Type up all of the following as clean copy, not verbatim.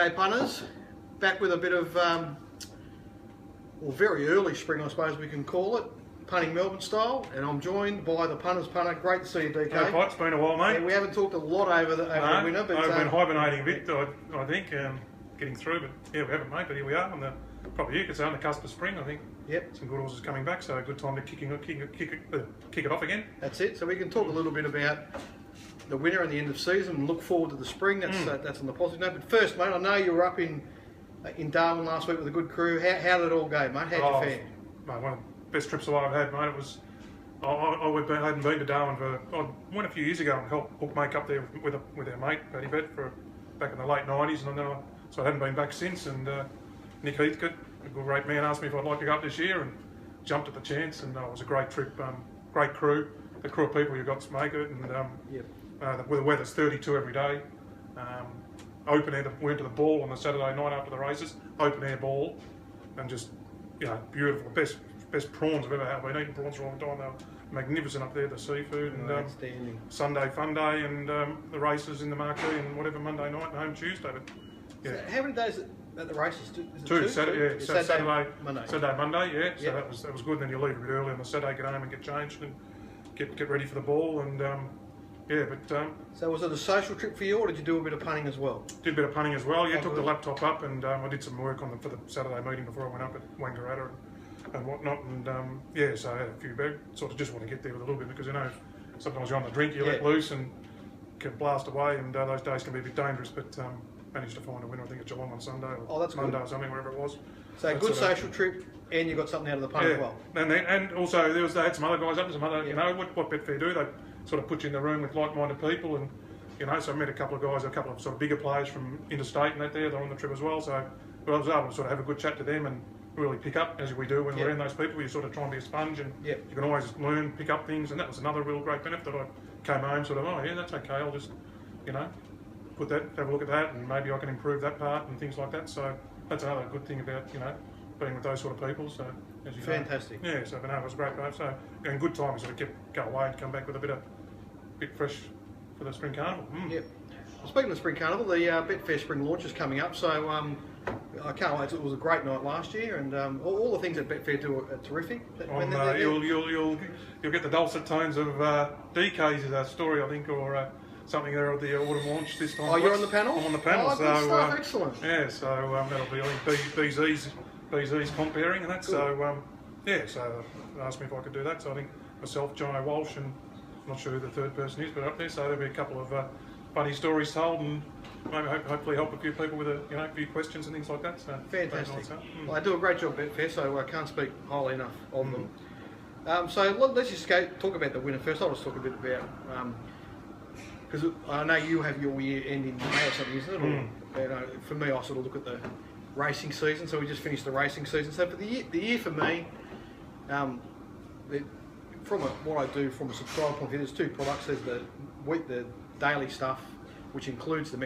Hey punters, back with a bit of, well, very early spring I suppose we can call it, Punting Melbourne Style, and I'm joined by the punters punter. Great to see you, DK. No, it's been a while, mate. Yeah, we haven't talked a lot over the winter, but I've been hibernating a bit, I think, getting through, but yeah, we haven't, mate. But here we are, probably you could say on the cusp of spring. I think. Yep. Some good horses coming back, so a good time to kick it off again. That's it. So we can talk a little bit about the winter and the end of season, and look forward to the spring. That's on the positive note. But first, mate, I know you were up in Darwin last week with a good crew. How did it all go, mate? How'd you fare? Mate, one of the best trips I've had, mate. It was. I hadn't been to Darwin I went a few years ago and helped bookmake up there with our mate Paddy Bet back in the late '90s, and so I hadn't been back since. And Nick Heathcote, a good great man, asked me if I'd like to go up this year, and jumped at the chance. And it was a great trip, great crew, the crew of people you got to make it, and the weather's 32 every day. Open air, we went to the ball on the Saturday night after the races, open air ball, and just beautiful, best prawns I've ever had. I've been eating prawns for a long time. They were magnificent up there, the seafood, and outstanding. Sunday fun day, and the races in the marquee, and whatever Monday night and home Tuesday. But yeah, so how many days at the races? Two. Saturday, Monday. Saturday, Monday. Yeah, so yep. that was good. And then you leave a bit early on the Saturday, get home and get changed and get ready for the ball. And so was it a social trip for you, or did you do a bit of punting as well? Did a bit of punting as well. Yeah, took the laptop up, and I did some work on them for the Saturday meeting before I went up at Wangaratta and whatnot. And so I had a few bags. Sort of just want to get there with a little bit, because sometimes you're on the drink, you let loose and can blast away, and those days can be a bit dangerous. But managed to find a winner. I think at Geelong on Sunday or that's Monday good. or something, wherever it was. So a good social trip, and you got something out of the punt as well. And also they had some other guys up, and some other what Betfair do, they sort of put you in the room with like-minded people, and so I met a couple of sort of bigger players from interstate and they're on the trip as well. So I was able to sort of have a good chat to them and really pick up, as we do when we're in those people. You sort of try and be a sponge, and you can always learn, pick up things, and that was another real great benefit. I came home sort of, that's okay, I'll just put that, have a look at that, and maybe I can improve that part and things like that. So that's another good thing about being with those sort of people. So as you fantastic. Yeah, so it was great. So in good time, we sort of kept go away and come back with a bit fresh for the spring carnival. Yep. Well, speaking of spring carnival, the Betfair spring launch is coming up. So I can't wait. It was a great night last year, and all the things that Betfair do are terrific. You'll get the dulcet tones of DK's story, I think, or something there at the autumn launch this time. Oh, you're on the panel? I'm on the panel. Oh, good stuff. Excellent. Yeah, so that'll be, I think, BZ's comparing and that. Good. So so they asked me if I could do that. So I think myself, John Walsh, and I'm not sure who the third person is, but up there. So there'll be a couple of funny stories told, and maybe hopefully help a few people with a few questions and things like that. So fantastic. Well, they do a great job at Betfair, so I can't speak highly enough of them. So let's just talk about the winner first. I'll just talk a bit about. Because I know you have your year end in May or something, isn't it? For me, I sort of look at the racing season. So we just finished the racing season. So for the year for me, what I do from a subscriber point of view, there's two products. There's the daily stuff, which includes the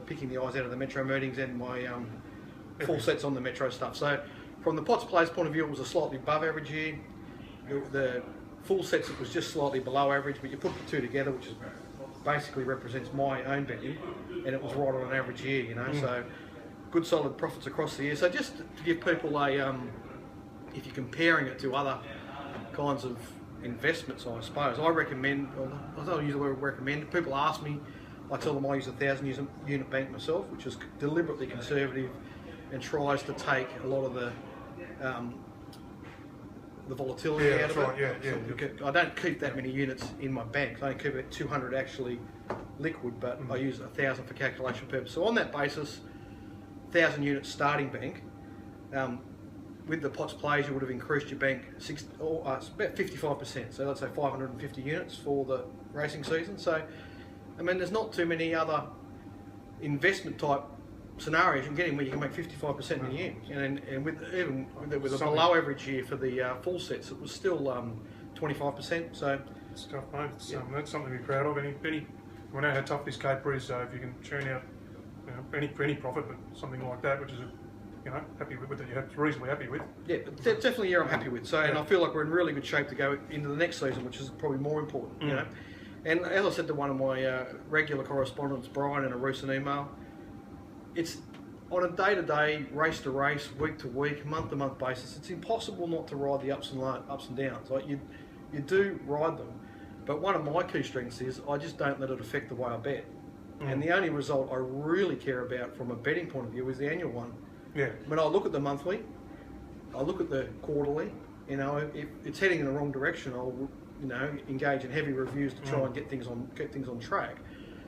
picking the eyes out of the Metro meetings, and my full sets on the Metro stuff. So from the Pots Players point of view, it was a slightly above average year. The full sets, it was just slightly below average, but you put the two together, which is basically represents my own betting, and it was right on an average year, so good solid profits across the year. So just to give people a, if you're comparing it to other kinds of investments, I suppose, I recommend, I don't use the word recommend, people ask me, I tell them I use a 1,000 unit bank myself, which is deliberately conservative and tries to take a lot of the volatility out of it. I don't keep that many units in my bank. I only keep it 200 actually liquid, but I use 1,000 for calculation purposes. So on that basis, 1,000 units starting bank, with the Pots Plays, you would have increased your bank about 55%. So let's say 550 units for the racing season. So, I mean, there's not too many other investment type scenarios you can get in where you can make 55% in a year, and with a below average year for the full sets, it was still 25%. So it's tough, mate. That's something to be proud of. We know how tough this caper is. So if you can churn out any profit, but something like that, which is happy with that you're reasonably happy with. Yeah, but definitely a year I'm happy with. So and I feel like we're in really good shape to go into the next season, which is probably more important. And as I said to one of my regular correspondents, Brian, in a recent email, it's on a day-to-day, race-to-race, week-to-week, month-to-month basis, it's impossible not to ride the ups and downs. Like you do ride them, but one of my key strengths is I just don't let it affect the way I bet. And the only result I really care about from a betting point of view is the annual one. Yeah. When I look at the monthly, I look at the quarterly. You know, if it's heading in the wrong direction, I'll engage in heavy reviews to try and get things on track.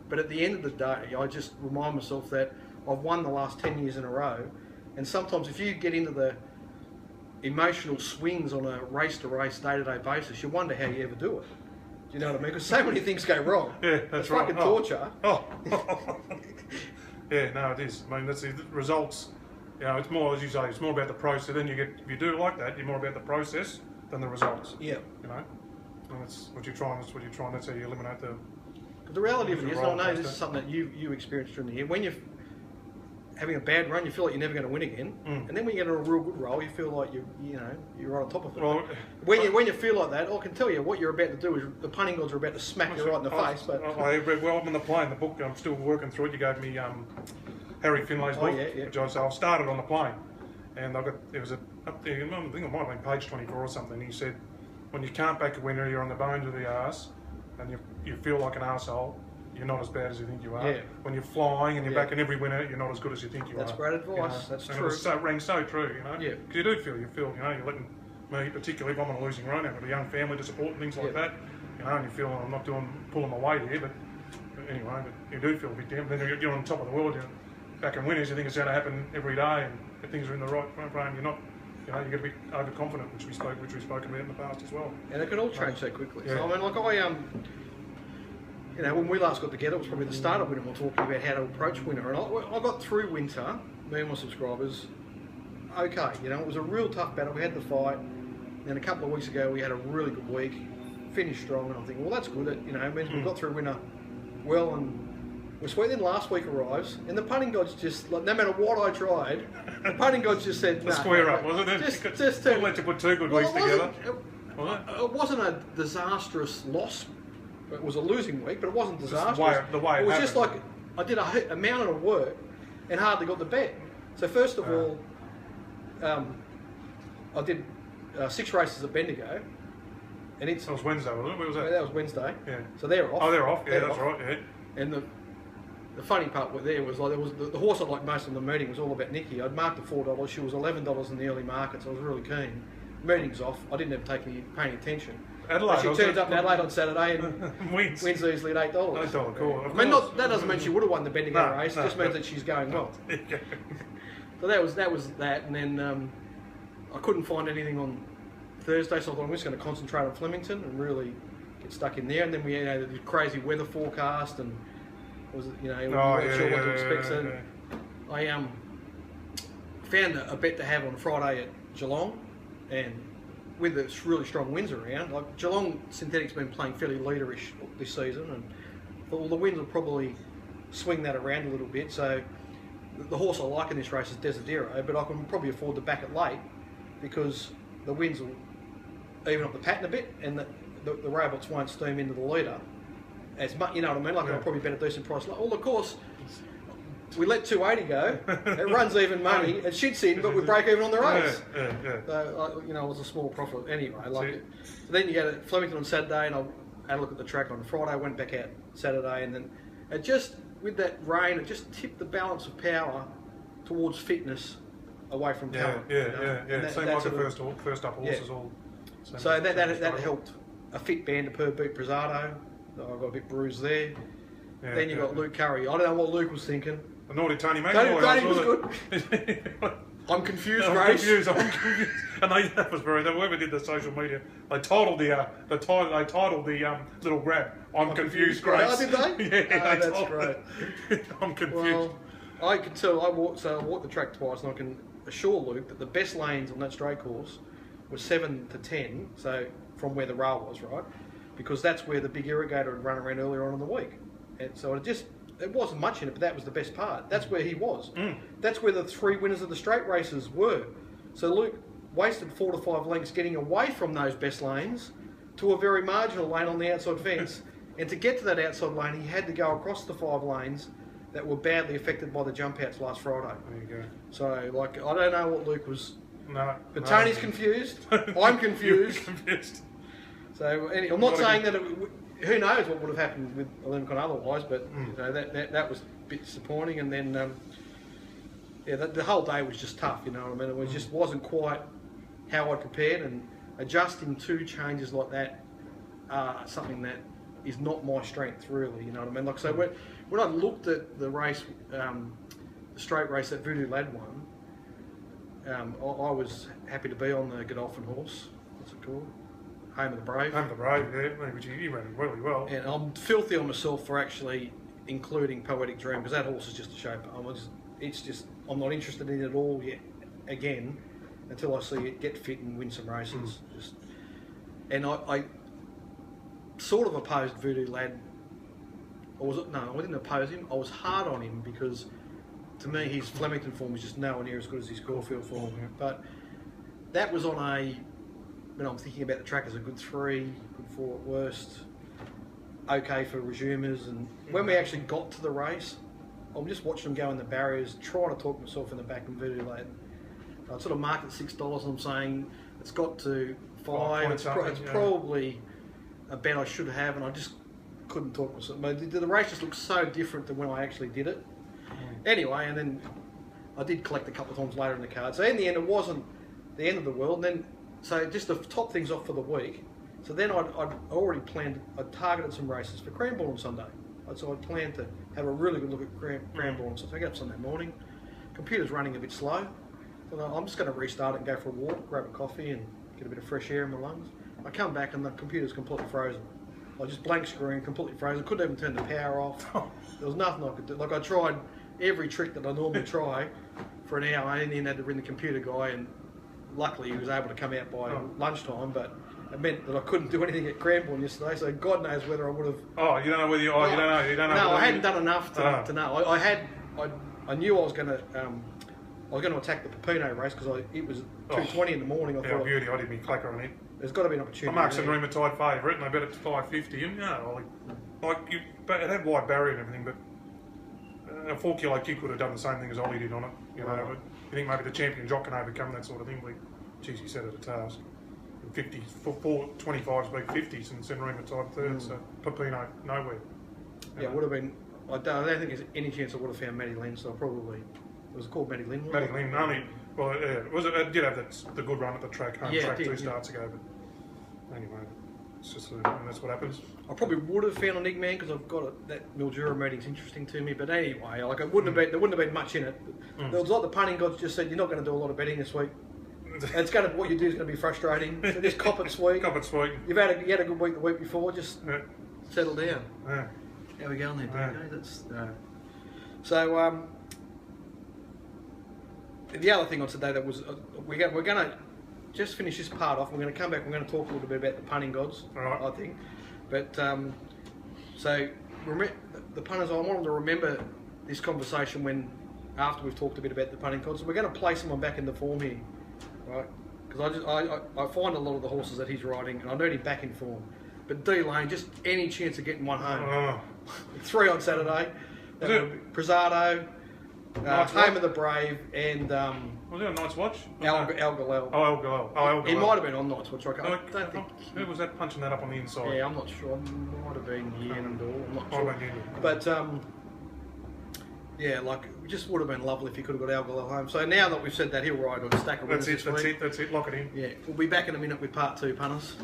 But at the end of the day, I just remind myself that I've won the last 10 years in a row, and sometimes if you get into the emotional swings on a race-to-race, day-to-day basis, you wonder how you ever do it. Do you know what I mean? Because so many things go wrong. Yeah, that's it's right. fucking torture. Oh. Yeah, no, it is. I mean, that's the results. You know, it's more, as you say, it's more about the process. Then if you do it like that, you're more about the process than the results. Yeah. You know, and that's what you're trying. That's how you eliminate the. The reality of it is, and I know this is something that you experienced during the year, when you're having a bad run, you feel like you're never going to win again, and then when you get on a real good roll, you feel like you're right on top of it. Well, when you feel like that, I can tell you what you're about to do is the punting gods are about to smack you right in the face. But I'm on the plane. The book, I'm still working through it. You gave me Harry Finlay's book, which I've started on the plane, and up there. I think it might have been page 24 or something. He said, when you can't back a winner, you're on the bones of the arse, and you feel like an arsehole. You're not as bad as you think you are. Yeah. When you're flying and you're backing every winner, you're not as good as you think you are. That's great advice. You know? That's and true. It rang so true, you know. Yeah. Because you do feel, you're letting me, particularly if I'm on a losing run, I've got a young family to support and things like that, you know, and you feel I'm not pulling my weight here, but anyway, you do feel a bit down. Then you're on top of the world, you're backing winners, you think it's going to happen every day, and if things are in the right frame, you're not. You know, you get a bit overconfident, which we've spoken about in the past as well. And it can all change so quickly. Yeah. So I mean, like when we last got together, it was probably the start of winter. We're talking about how to approach winter, and I got through winter. Me and my subscribers, okay. You know, it was a real tough battle. We had the fight. Then a couple of weeks ago, we had a really good week, finished strong, and I'm thinking, well, that's good. It means we got through winter well, and we're sweet. Then last week arrives, and the punting gods just, like, no matter what I tried, the punting gods just said, nah, square up, wasn't it? Just don't let you put two good weeks together. It wasn't a disastrous loss. It was a losing week, but it wasn't disastrous. The way it was just like I did a mountain of work and hardly got the bet. So first of all, I did 6 races at Bendigo, and it was Wednesday, wasn't it? Where was that? That was Wednesday. Yeah. So they're off. Oh, they're off. Yeah, that's right. Yeah. And the funny part there was like the horse I'd like most of the meeting was all about Nikki. I'd marked the $4. She was $11 in the early market, so I was really keen. Meeting's off. I didn't have to pay any attention. Adelaide, she turns up in Adelaide on Saturday and wins easily at $8. $8, cool. I mean, that doesn't mean she would have won the Bendigo race. It just means that she's going well. So that was that, and then I couldn't find anything on Thursday, so I thought I'm just going to concentrate on Flemington and really get stuck in there. And then we had the crazy weather forecast, and weren't sure what to expect. So I found a bet to have on Friday at Geelong, and with the really strong winds around, like Geelong Synthetic's been playing fairly leaderish this season, and thought, well, the winds will probably swing that around a little bit. So the horse I like in this race is Desidero, but I can probably afford to back it late because the winds will even up the pattern a bit, and the robots won't steam into the leader as much. You know what I mean? Like I'll probably bet a decent price. Well, of course, we let 280 go. It runs even money. It shits in, but we break even on the race. So, it was a small profit anyway. So then you go to Flemington on Saturday, and I had a look at the track on Friday. Went back out Saturday, and then it just, with that rain, it just tipped the balance of power towards fitness away from talent. It seemed like the first up horses all. So that helped. A fit Bandipur beat Brazado. I got a bit bruised there. Then you got Luke Curry. I don't know what Luke was thinking. The naughty Tony Tony was good. I'm confused, Grace. I'm confused. And that was whoever did the social media, they titled the little grab, I'm confused, Grace. Oh, did they? Yeah, that's great. I'm confused. Well, I can tell, I walked the track twice, and I can assure Luke that the best lanes on that straight course was 7 to 10, so from where the rail was, right? Because that's where the big irrigator had run around earlier on in the week. And so it wasn't much in it, but that was the best part. That's where he was. That's where the 3 winners of the straight races were. So Luke wasted 4 to 5 lengths getting away from those best lanes to a very marginal lane on the outside fence. And to get to that outside lane, he had to go across the 5 lanes that were badly affected by the jump outs last Friday. There you go. So, like, I don't know what Luke was. No. But no. Tony's confused. I'm confused. You're confused. So, I'm not saying that. Who knows what would have happened with Olympic otherwise? But you know, that was a bit disappointing. And then, yeah, the whole day was just tough. You know what I mean? It was just wasn't quite how I prepared, and adjusting 2 changes like that are something that is not my strength, really. You know what I mean? Like, so when I looked at the race, the straight race that Voodoo Lad won, I was happy to be on the Godolphin horse. What's it called? Home of the Brave. Home of the Brave, yeah, which he ran really well. And I'm filthy on myself for actually including Poetic Dream, because that horse is just a show. I'm not interested in it at all yet. Again, until I see it get fit and win some races. And I sort of opposed Voodoo Lad. I didn't oppose him. I was hard on him because, to me, his Flemington form was just nowhere near as good as his Caulfield form. Yeah. But that was on when I'm thinking about the track as a good 3, good 4 at worst, okay for resumers. And when we actually got to the race, I'm just watching them go in the barriers, trying to talk myself in the back and Voodoo Lad. I sort of marked at $6 and I'm saying it's got to 5. It's probably a bet I should have, and I just couldn't talk myself. The race just looked so different than when I actually did it. Anyway, and then I did collect a couple of times later in the card. So in the end, it wasn't the end of the world. And then, so just to top things off for the week, so then I'd already planned, I'd targeted some races for Cranbourne on Sunday. So I'd planned to have a really good look at Cranbourne. So I get up Sunday morning, computer's running a bit slow. So I'm just going to restart it and go for a walk, grab a coffee and get a bit of fresh air in my lungs. I come back and the computer's completely frozen. I just blank screen, completely frozen. Couldn't even turn the power off. There was nothing I could do. Like, I tried every trick that I normally try for an hour, and then had to ring the computer guy, and luckily he was able to come out by lunchtime, but it meant that I couldn't do anything at Cranbourne yesterday, so God knows whether I would have... Oh, you don't know whether you... Oh, you don't know. No, I hadn't done enough to know. I knew I was going to attack the Pepino race because it was 2:20 in the morning. I thought, beauty, I didn't mean clacker on it. There's got to be an opportunity. I marked some rheumatoid favourite, and I bet it's 550. And it had wide barrier and everything, but a 4 kilo kick would have done the same thing as Ollie did on it. You know, but you think maybe the champion jock can overcome that sort of thing? But geez, he set it a task. 50, 25s beat 50s and sent rheumatoid third, so Pepino nowhere. Yeah, it would have been. I don't think there's any chance I would have found Matty Lynn, so I probably. It was called Matty Lynn. Matty Lynn only. Well, yeah, it did have the good run at the track, home track 2 starts ago, but anyway, it's just that's what happens. I probably would have found a Nick Man because I've got that Mildura meeting's interesting to me, but anyway, like it wouldn't have been. There wouldn't have been much in it. There was like the punting gods just said, you're not going to do a lot of betting this week. And it's going to what you do is going to be frustrating. So just cop it sweet. Cop it sweet. You had a good week the week before. Just settle down. Yeah. How we going there, Yeah. That's so. The other thing on today that was we're going to just finish this part off. We're going to come back. We're going to talk a little bit about the punting gods. All right. I think, but so the punters. I want them to remember this conversation after we've talked a bit about the punting gods. We're going to play someone back into form here. Right, because I find a lot of the horses that he's riding, and I need him back in form. But D Lane, just any chance of getting one home. 3 on Saturday. Prezado, Home of the Brave, and was it on Night's Watch? Al Galel. Oh, Al Galel. He might have been on Night's Watch. I don't think. Who was that punching that up on the inside? Yeah, I'm not sure. Might have been here and all. I'm not sure. But yeah, like it just would have been lovely if he could have got Al Galel home. So now that we've said that, he'll ride on a stack of winners this week. That's it. Lock it in. Yeah, we'll be back in a minute with part 2, punters.